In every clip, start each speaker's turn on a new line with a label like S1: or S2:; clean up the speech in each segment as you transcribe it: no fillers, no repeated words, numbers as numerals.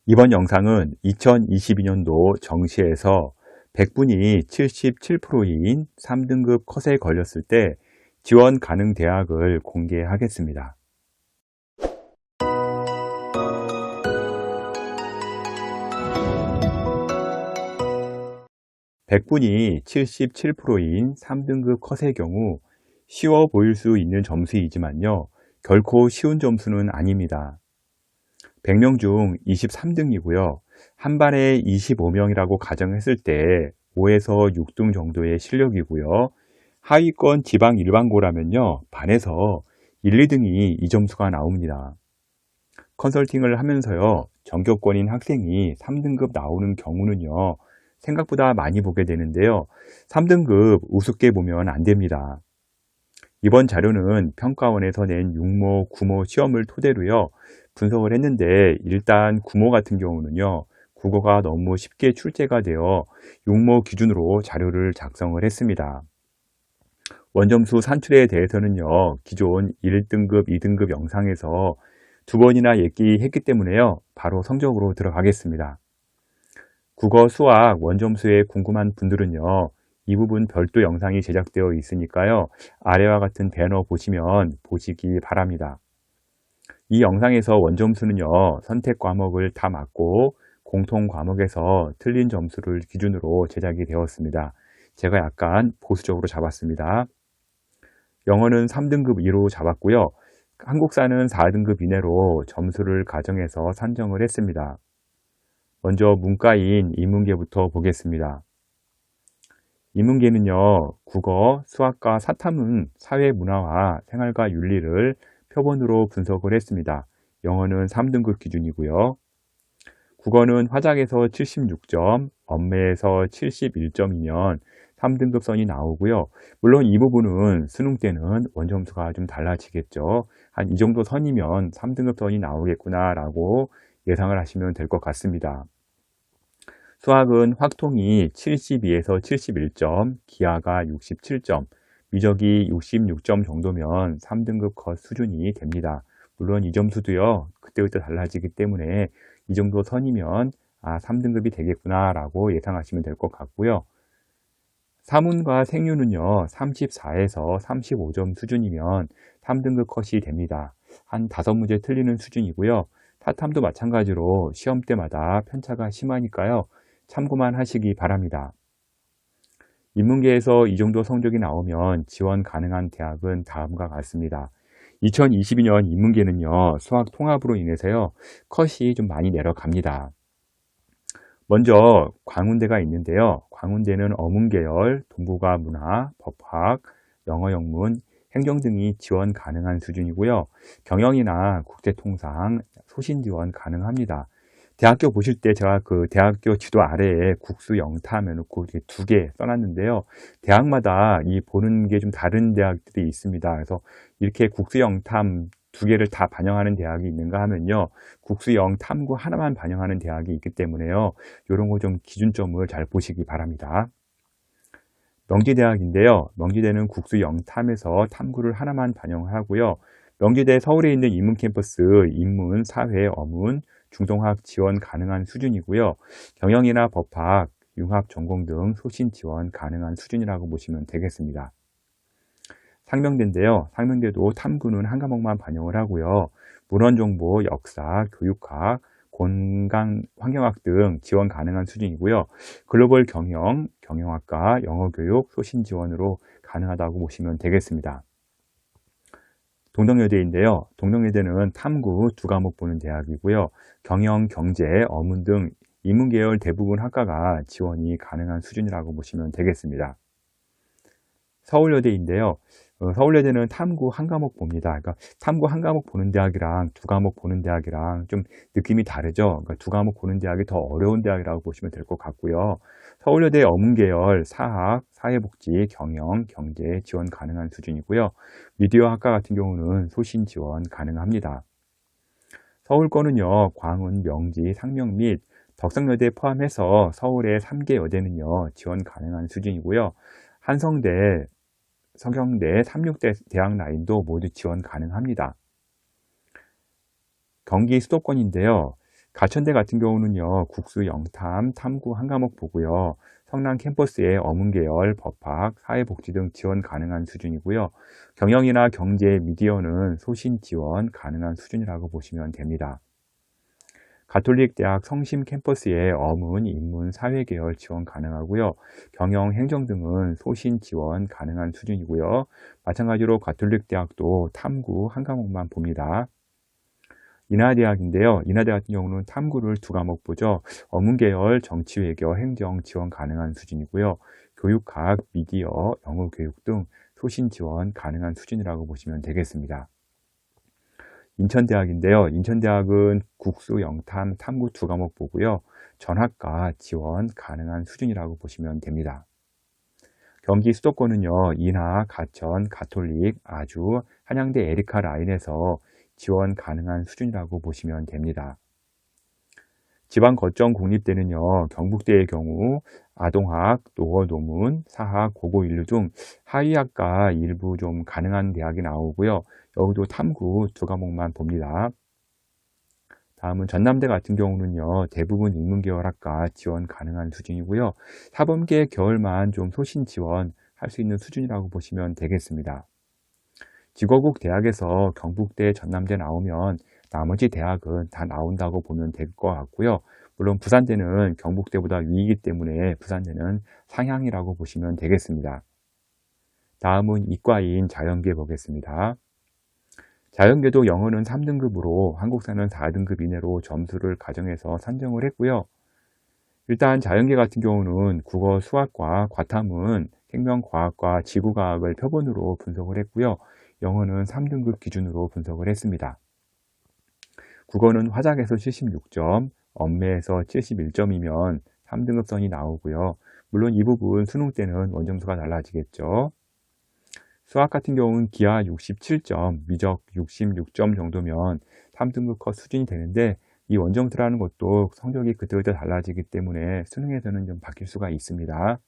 S1: 이번 영상은 2022년도 정시에서 100분위 77%인 3등급 컷에 걸렸을 때 지원 가능 대학을 공개하겠습니다. 100분위 77%인 3등급 컷의 경우 쉬워 보일 수 있는 점수이지만요, 결코 쉬운 점수는 아닙니다. 100명 중 23등이고요. 한 반에 25명이라고 가정했을 때 5에서 6등 정도의 실력이고요. 하위권 지방 일반고라면요, 반에서 1, 2등이 이 점수가 나옵니다. 컨설팅을 하면서요, 전교권인 학생이 3등급 나오는 경우는요, 생각보다 많이 보게 되는데요. 3등급 우습게 보면 안 됩니다. 이번 자료는 평가원에서 낸 육모, 구모 시험을 토대로요, 분석을 했는데, 일단 구모 같은 경우는요, 국어가 너무 쉽게 출제가 되어 육모 기준으로 자료를 작성을 했습니다. 원점수 산출에 대해서는요, 기존 1등급, 2등급 영상에서 두 번이나 얘기했기 때문에요, 바로 성적으로 들어가겠습니다. 국어, 수학 원점수에 궁금한 분들은요, 이 부분 별도 영상이 제작되어 있으니까요, 아래와 같은 배너 보시면 보시기 바랍니다. 이 영상에서 원점수는요, 선택 과목을 다 맞고 공통 과목에서 틀린 점수를 기준으로 제작이 되었습니다. 제가 약간 보수적으로 잡았습니다. 영어는 3등급 이로 잡았고요. 한국사는 4등급 이내로 점수를 가정해서 산정을 했습니다. 먼저 문과인 인문계부터 보겠습니다. 인문계는요, 국어, 수학과 사탐은 사회문화와 생활과 윤리를 표본으로 분석을 했습니다. 영어는 3등급 기준이고요. 국어는 화작에서 76점, 언매에서 71점이면 3등급 선이 나오고요. 물론 이 부분은 수능 때는 원점수가 좀 달라지겠죠. 한 이 정도 선이면 3등급 선이 나오겠구나 라고 예상을 하시면 될 것 같습니다. 수학은 확통이 72에서 71점, 기하가 67점, 미적이 66점 정도면 3등급 컷 수준이 됩니다. 물론 이 점수도요, 그때그때 달라지기 때문에 이 정도 선이면 3등급이 되겠구나 라고 예상하시면 될 것 같고요. 사문과 생유는요, 34에서 35점 수준이면 3등급 컷이 됩니다. 한 5문제 틀리는 수준이고요. 사탐도 마찬가지로 시험 때마다 편차가 심하니까요, 참고만 하시기 바랍니다. 인문계에서 이 정도 성적이 나오면 지원 가능한 대학은 다음과 같습니다. 2022년 인문계는요, 수학 통합으로 인해서요, 컷이 좀 많이 내려갑니다. 먼저 광운대가 있는데요. 광운대는 어문계열, 동북아 문화, 법학, 영어 영문, 행정 등이 지원 가능한 수준이고요. 경영이나 국제통상, 소신 지원 가능합니다. 대학교 보실 때 제가 그 대학교 지도 아래에 국수 영탐 해놓고 이렇게 2개 써놨는데요. 대학마다 이 보는 게 좀 다른 대학들이 있습니다. 그래서 이렇게 국수 영탐 2개를 다 반영하는 대학이 있는가 하면요, 국수 영탐구 하나만 반영하는 대학이 있기 때문에요, 이런 거 좀 기준점을 잘 보시기 바랍니다. 명지대학인데요. 명지대는 국수 영탐에서 탐구를 하나만 반영하고요. 명지대 서울에 있는 인문 캠퍼스, 인문, 사회, 어문, 중동학 지원 가능한 수준이고요. 경영이나 법학, 융합 전공 등 소신 지원 가능한 수준이라고 보시면 되겠습니다. 상명대인데요. 상명대도 탐구는 한 과목만 반영을 하고요. 문헌정보, 역사, 교육학, 공간, 환경학 등 지원 가능한 수준이고요. 글로벌 경영, 경영학과, 영어교육, 소신 지원으로 가능하다고 보시면 되겠습니다. 동덕여대인데요. 동덕여대는 탐구 2과목 보는 대학이고요. 경영, 경제, 어문 등 인문계열 대부분 학과가 지원이 가능한 수준이라고 보시면 되겠습니다. 서울여대인데요. 서울여대는 탐구 한 과목 봅니다. 그러니까 탐구 한 과목 보는 대학이랑 2과목 보는 대학이랑 좀 느낌이 다르죠. 그러니까 2과목 보는 대학이 더 어려운 대학이라고 보시면 될 것 같고요. 서울여대 어문계열, 사학, 사회복지, 경영, 경제 지원 가능한 수준이고요. 미디어 학과 같은 경우는 소신 지원 가능합니다. 서울권은요, 광운, 명지, 상명 및 덕성여대 포함해서 서울의 3개 여대는요, 지원 가능한 수준이고요. 한성대, 서경대, 삼육대 대학 라인도 모두 지원 가능합니다. 경기 수도권인데요. 가천대 같은 경우는요, 국수 영탐, 탐구 한 과목 보고요. 성남 캠퍼스의 어문계열, 법학, 사회복지 등 지원 가능한 수준이고요. 경영이나 경제, 미디어는 소신 지원 가능한 수준이라고 보시면 됩니다. 가톨릭대학 성심 캠퍼스의 어문, 인문, 사회계열 지원 가능하고요. 경영, 행정 등은 소신 지원 가능한 수준이고요. 마찬가지로 가톨릭대학도 탐구 한 과목만 봅니다. 인하대학인데요. 인하대 같은 경우는 탐구를 두 과목 보죠. 어문계열, 정치외교, 행정 지원 가능한 수준이고요. 교육학, 미디어, 영어교육 등 소신 지원 가능한 수준이라고 보시면 되겠습니다. 인천대학인데요. 인천대학은 국수, 영탐, 탐구 두 과목 보고요. 전학과 지원 가능한 수준이라고 보시면 됩니다. 경기 수도권은요, 인하, 가천, 가톨릭, 아주, 한양대 에리카 라인에서 지원 가능한 수준이라고 보시면 됩니다. 지방 거점 공립대는요, 경북대의 경우 아동학, 농어논문, 사학, 고고인류 등 하위학과 일부 좀 가능한 대학이 나오고요. 여기도 탐구 두 과목만 봅니다. 다음은 전남대 같은 경우는요, 대부분 인문계열학과 지원 가능한 수준이고요. 사범계 계열만 좀 소신 지원할 수 있는 수준이라고 보시면 되겠습니다. 지거국 대학에서 경북대, 전남대 나오면 나머지 대학은 다 나온다고 보면 될 것 같고요. 물론 부산대는 경북대보다 위이기 때문에 부산대는 상향이라고 보시면 되겠습니다. 다음은 이과인 자연계 보겠습니다. 자연계도 영어는 3등급으로 한국사는 4등급 이내로 점수를 가정해서 산정을 했고요. 일단 자연계 같은 경우는 국어, 수학과 과탐은 생명과학과 지구과학을 표본으로 분석을 했고요. 영어는 3등급 기준으로 분석을 했습니다. 국어는 화작에서 76점, 언매에서 71점이면 3등급선이 나오고요. 물론 이 부분 수능 때는 원점수가 달라지겠죠. 수학 같은 경우는 기하 67점, 미적 66점 정도면 3등급 컷 수준이 되는데 이 원점수라는 것도 성적이 그때그때 달라지기 때문에 수능에서는 좀 바뀔 수가 있습니다.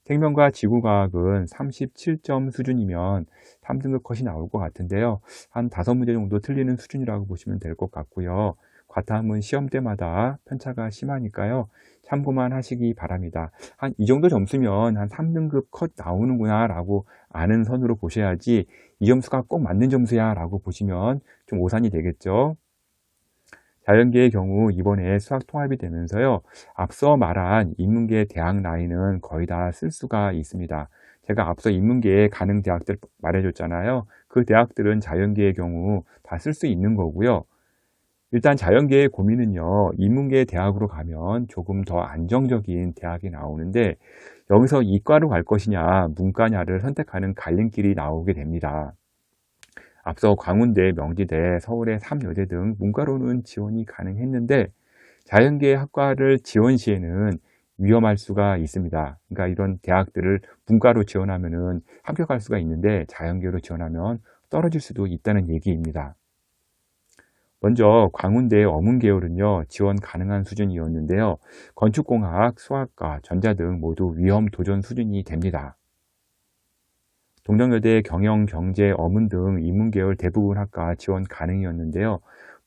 S1: 생명과 지구과학은 37점 수준이면 3등급 컷이 나올 것 같은데요. 한 5문제 정도 틀리는 수준이라고 보시면 될 것 같고요. 과탐은 시험 때마다 편차가 심하니까요. 참고만 하시기 바랍니다. 한 이 정도 점수면 한 3등급 컷 나오는구나 라고 아는 선으로 보셔야지 이 점수가 꼭 맞는 점수야 라고 보시면 좀 오산이 되겠죠. 자연계의 경우 이번에 수학 통합이 되면서요. 앞서 말한 인문계 대학 라인은 거의 다 쓸 수가 있습니다. 제가 앞서 인문계의 가능 대학들 말해줬잖아요. 그 대학들은 자연계의 경우 다 쓸 수 있는 거고요. 일단 자연계의 고민은요. 인문계 대학으로 가면 조금 더 안정적인 대학이 나오는데 여기서 이과로 갈 것이냐 문과냐를 선택하는 갈림길이 나오게 됩니다. 앞서 광운대, 명지대, 서울의 3여대 등 문과로는 지원이 가능했는데 자연계 학과를 지원 시에는 위험할 수가 있습니다. 그러니까 이런 대학들을 문과로 지원하면은 합격할 수가 있는데 자연계로 지원하면 떨어질 수도 있다는 얘기입니다. 먼저 광운대의 어문계열은요, 지원 가능한 수준이었는데요. 건축공학, 수학과, 전자 등 모두 위험 도전 수준이 됩니다. 동정여대 경영, 경제, 어문 등 인문계열 대부분 학과 지원 가능이었는데요.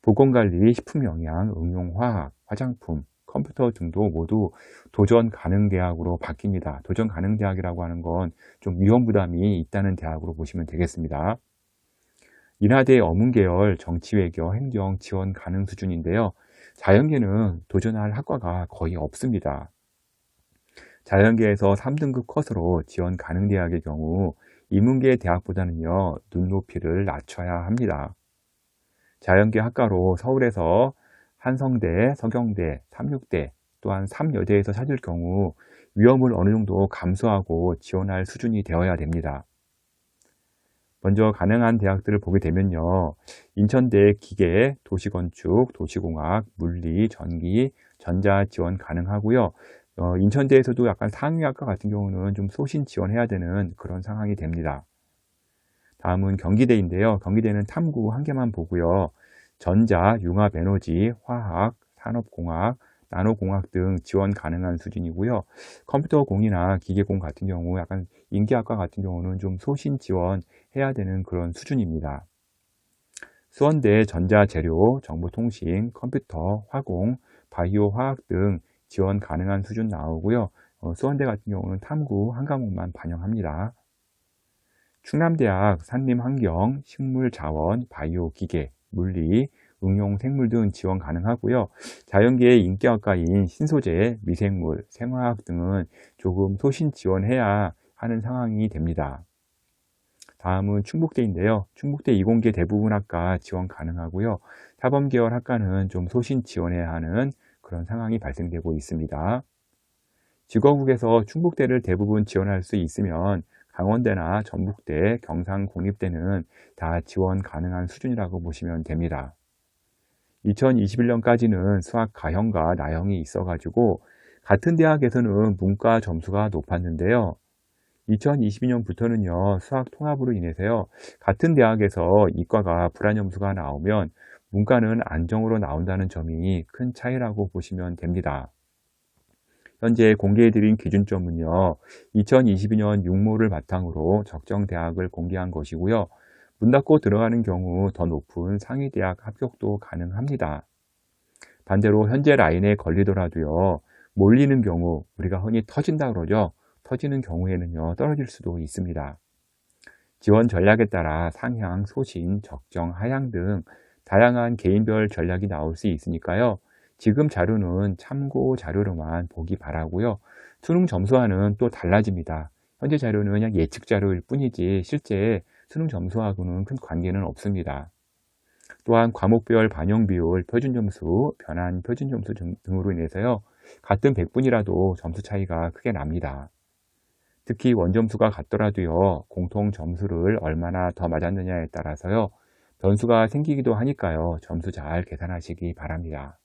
S1: 보건관리, 식품영양, 응용화학, 화장품, 컴퓨터 등도 모두 도전 가능 대학으로 바뀝니다. 도전 가능 대학이라고 하는 건 좀 위험 부담이 있다는 대학으로 보시면 되겠습니다. 인하대 어문계열, 정치외교, 행정 지원 가능 수준인데요. 자연계는 도전할 학과가 거의 없습니다. 자연계에서 3등급 컷으로 지원 가능 대학의 경우 인문계 대학보다는요, 눈높이를 낮춰야 합니다. 자연계 학과로 서울에서 한성대, 서경대, 삼육대, 또한 3여대에서 찾을 경우 위험을 어느 정도 감수하고 지원할 수준이 되어야 됩니다. 먼저 가능한 대학들을 보게 되면요. 인천대 기계, 도시건축, 도시공학, 물리, 전기, 전자 지원 가능하고요. 인천대에서도 약간 상위학과 같은 경우는 좀 소신 지원해야 되는 그런 상황이 됩니다. 다음은 경기대인데요. 경기대는 탐구 한 개만 보고요. 전자, 융합에너지, 화학, 산업공학, 나노공학 등 지원 가능한 수준이고요. 컴퓨터공이나 기계공 같은 경우 약간 인기학과 같은 경우는 좀 소신 지원해야 되는 그런 수준입니다. 수원대 전자재료, 정보통신, 컴퓨터, 화공, 바이오, 화학 등 지원 가능한 수준 나오고요. 수원대 같은 경우는 탐구 한 과목만 반영합니다. 충남대학 산림환경, 식물자원, 바이오기계, 물리, 응용생물 등 지원 가능하고요. 자연계의 인기학과인 신소재, 미생물, 생화학 등은 조금 소신 지원해야 하는 상황이 됩니다. 다음은 충북대인데요. 충북대 이공계 대부분 학과 지원 가능하고요. 사범계열 학과는 좀 소신 지원해야 하는 그런 상황이 발생되고 있습니다. 직업국에서 충북대를 대부분 지원할 수 있으면 강원대나 전북대, 경상국립대는 다 지원 가능한 수준이라고 보시면 됩니다. 2021년까지는 수학 가형과 나형이 있어가지고 같은 대학에서는 문과 점수가 높았는데요. 2022년부터는요, 수학 통합으로 인해서요, 같은 대학에서 이과가 불안점수가 나오면 문과는 안정으로 나온다는 점이 큰 차이라고 보시면 됩니다. 현재 공개해드린 기준점은요, 2022년 육모를 바탕으로 적정 대학을 공개한 것이고요. 문 닫고 들어가는 경우 더 높은 상위 대학 합격도 가능합니다. 반대로 현재 라인에 걸리더라도요, 몰리는 경우, 우리가 흔히 터진다 그러죠. 터지는 경우에는요, 떨어질 수도 있습니다. 지원 전략에 따라 상향, 소신, 적정, 하향 등 다양한 개인별 전략이 나올 수 있으니까요. 지금 자료는 참고 자료로만 보기 바라고요. 수능 점수와는 또 달라집니다. 현재 자료는 그냥 예측 자료일 뿐이지 실제 수능 점수하고는 큰 관계는 없습니다. 또한 과목별 반영 비율, 표준 점수, 변환 표준 점수 등으로 인해서요. 같은 100분이라도 점수 차이가 크게 납니다. 특히 원점수가 같더라도요. 공통 점수를 얼마나 더 맞았느냐에 따라서요. 변수가 생기기도 하니까요. 점수 잘 계산하시기 바랍니다.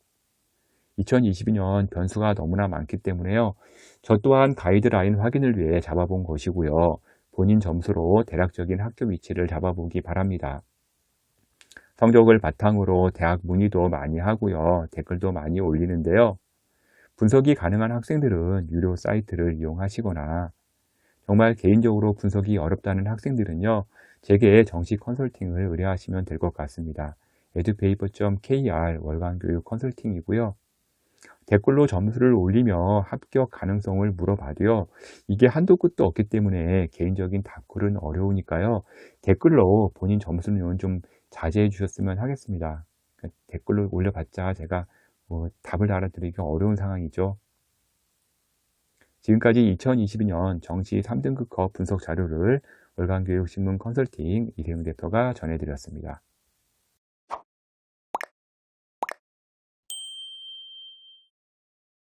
S1: 2022년 변수가 너무나 많기 때문에요. 저 또한 가이드라인 확인을 위해 잡아본 것이고요. 본인 점수로 대략적인 학교 위치를 잡아보기 바랍니다. 성적을 바탕으로 대학 문의도 많이 하고요. 댓글도 많이 올리는데요. 분석이 가능한 학생들은 유료 사이트를 이용하시거나 정말 개인적으로 분석이 어렵다는 학생들은요. 제게 정식 컨설팅을 의뢰하시면 될 것 같습니다. edupaper.kr 월간교육 컨설팅이고요. 댓글로 점수를 올리며 합격 가능성을 물어봐도요. 이게 한도 끝도 없기 때문에 개인적인 답글은 어려우니까요. 댓글로 본인 점수는 좀 자제해 주셨으면 하겠습니다. 댓글로 올려봤자 제가 답을 알아드리기 어려운 상황이죠. 지금까지 2022년 정시 3등급거 분석 자료를 월간교육신문 컨설팅 이대용 대표가 전해드렸습니다.